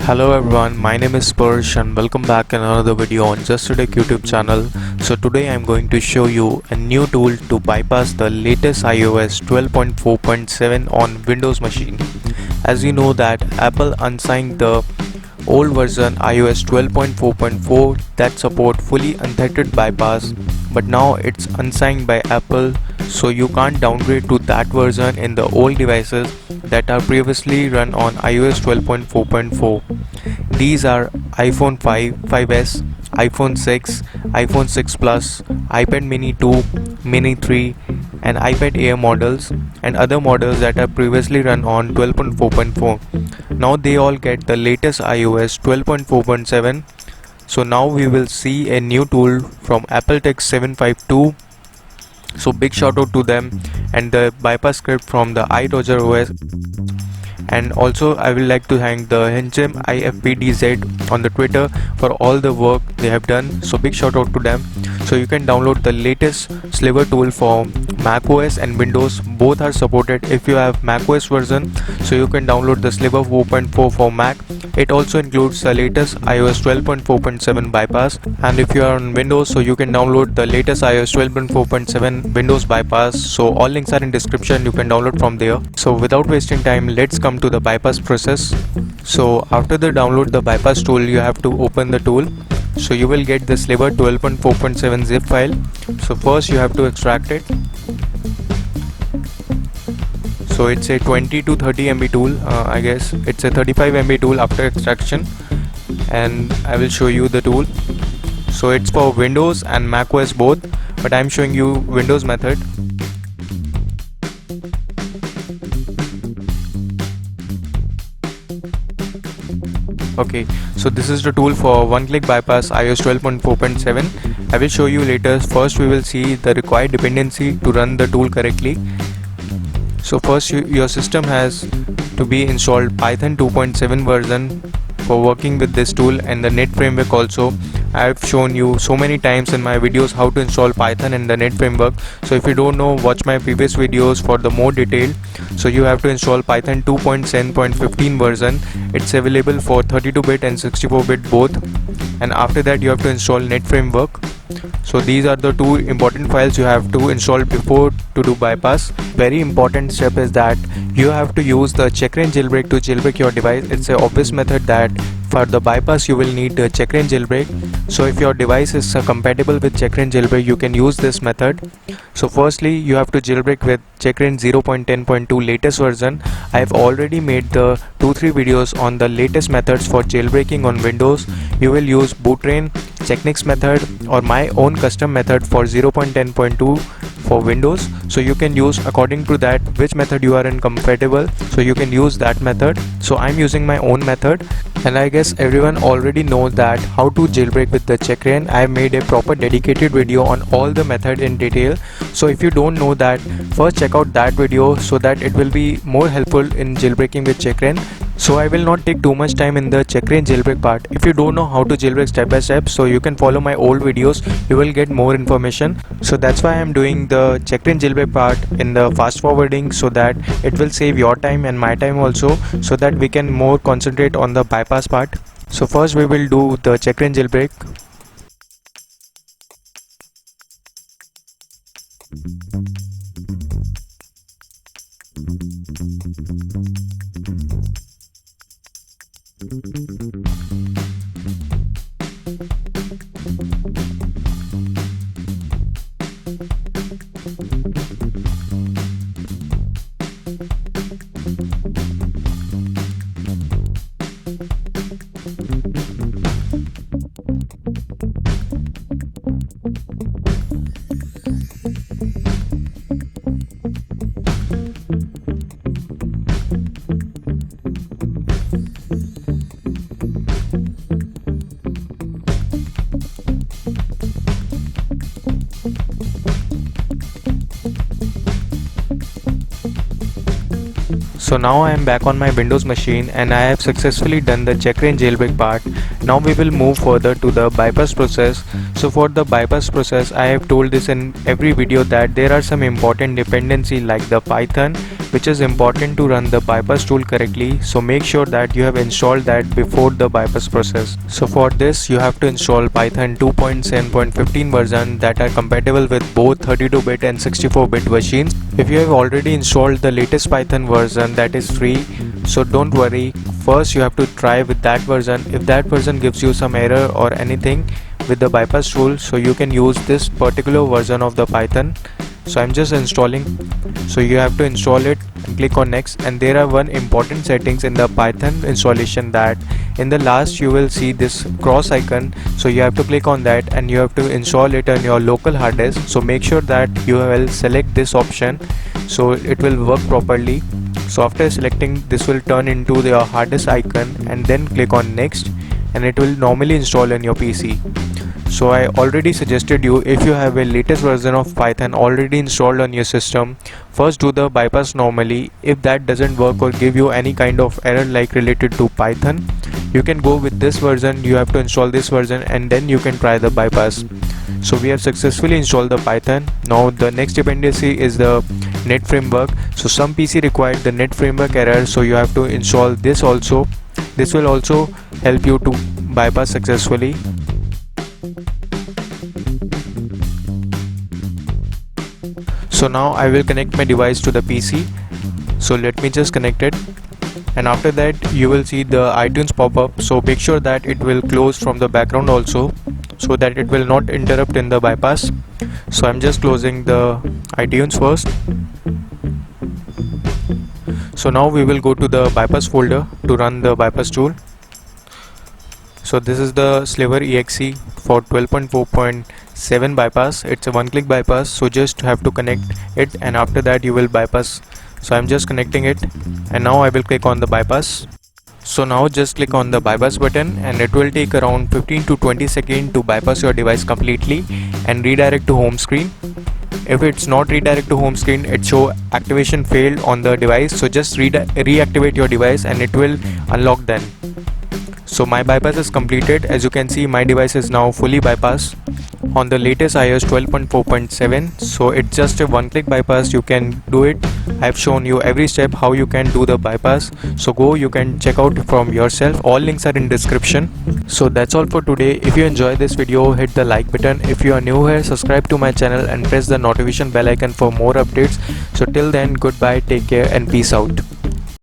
Hello everyone, my name is Spursh and welcome back in another video on Just a Tech YouTube channel. So today I'm going to show you a new tool to bypass the latest iOS 12.4.7 on Windows machine. As you know that Apple unsigned the old version iOS 12.4.4 that support fully unthreaded bypass, but now it's unsigned by Apple, so you can't downgrade to that version in the old devices that are previously run on iOS 12.4.4. These are iPhone 5, 5s, iPhone 6, iPhone 6 Plus, iPad mini 2, mini 3 and iPad Air models and other models that are previously run on 12.4.4. Now they all get the latest iOS 12.4.7. So now we will see a new tool from Apple Tech 752. So big shout out to them, and the bypass script from the iRogerOS. And also I will like to thank the Hengem IFPDZ on the Twitter for all the work they have done. So big shout out to them. So you can download the latest sliver tool for macOS and Windows. Both are supported if you have macOS version. So you can download the sliver 4.4 for Mac. It also includes the latest iOS 12.4.7 bypass, and if you are on Windows, so you can download the latest iOS 12.4.7 Windows bypass. So all links are in description, you can download from there. So without wasting time, let's come to the bypass process. So after the download the bypass tool, you have to open the tool. So you will get the sliver 12.4.7 zip file. So first you have to extract it. So it's a 20 to 30 MB tool. I guess it's a 35 MB tool after extraction, and I will show you the tool. So it's for Windows and macOS both, but I'm showing you Windows method. Okay, so this is the tool for one-click bypass iOS 12.4.7. I will show you later. First we will see the required dependency to run the tool correctly. So first your system has to be installed Python 2.7 version for working with this tool, and the Net framework also. I have shown you so many times in my videos how to install Python and the Net framework. So if you don't know, watch my previous videos for the more detail. So you have to install Python 2.7.15 version. It's available for 32-bit and 64-bit both, and after that you have to install Net framework. So these are the two important files you have to install before to do bypass. Very important step is that you have to use the checkra1n jailbreak to jailbreak your device. It's an obvious method that for the bypass you will need the checkra1n jailbreak. So if your device is compatible with checkra1n jailbreak, you can use this method. So firstly you have to jailbreak with checkra1n 0.10.2 latest version. I have already made the 2-3 videos on the latest methods for jailbreaking on Windows. You will use Bootrain, Checknix method, or my own custom method for 0.10.2 for Windows. So you can use according to that which method you are in compatible, so you can use that method. So I'm using my own method, and I guess everyone already knows that how to jailbreak with the checkra1n. I have made a proper dedicated video on all the method in detail. So if you don't know that, first check out that video so that it will be more helpful in jailbreaking with checkra1n. So I will not take too much time in the checkra1n jailbreak part. If you don't know how to jailbreak step by step, so you can follow my old videos, you will get more information. So that's why I am doing the checkra1n jailbreak part in the fast forwarding, so that it will save your time and my time also, so that we can more concentrate on the bypass part. So first we will do the checkra1n jailbreak. So now I am back on my Windows machine and I have successfully done the checkra1n jailbreak part. Now we will move further to the bypass process. So for the bypass process, I have told this in every video that there are some important dependency like the Python which is important to run the bypass tool correctly, so make sure that you have installed that before the bypass process. So for this you have to install Python 2.7.15 version that are compatible with both 32-bit and 64-bit machines. If you have already installed the latest Python version, that is free, so don't worry. First you have to try with that version. If that version gives you some error or anything with the bypass tool, so you can use this particular version of the Python. So I'm just installing, so you have to install it and click on next. And there are one important settings in the Python installation, that in the last you will see this cross icon, so you have to click on that and you have to install it on your local hard disk. So make sure that you will select this option so it will work properly. So after selecting, this will turn into the hard disk icon, and then click on next and it will normally install in your PC. So I already suggested you, if you have a latest version of Python already installed on your system, first do the bypass normally. If that doesn't work or give you any kind of error like related to Python, you can go with this version. You have to install this version and then you can try the bypass. So we have successfully installed the Python. Now the next dependency is the net framework. So some PC required the net framework error, so you have to install this also. This will also help you to bypass successfully. So now I will connect my device to the PC. So let me just connect it, and after that you will see the iTunes pop up. So make sure that it will close from the background also, so that it will not interrupt in the bypass. So I'm just closing the iTunes first. So now we will go to the bypass folder to run the bypass tool. So this is the Sliver exe for 12.4.7 bypass. It's a one-click bypass, so just have to connect it and after that you will bypass. So I'm just connecting it, and now I will click on the bypass. So now just click on the bypass button and it will take around 15 to 20 seconds to bypass your device completely and redirect to home screen. If it's not redirect to home screen, it show activation failed on the device, so just reactivate your device and it will unlock then. So my bypass is completed. As you can see, my device is now fully bypassed on the latest iOS 12.4.7. so it's just a one-click bypass. You can do it. I've shown you every step how you can do the bypass, so go, you can check out from yourself. All links are in description. So that's all for today. If you enjoyed this video, hit the like button. If you are new here, subscribe to my channel and press the notification bell icon for more updates. So till then, goodbye, take care and peace out.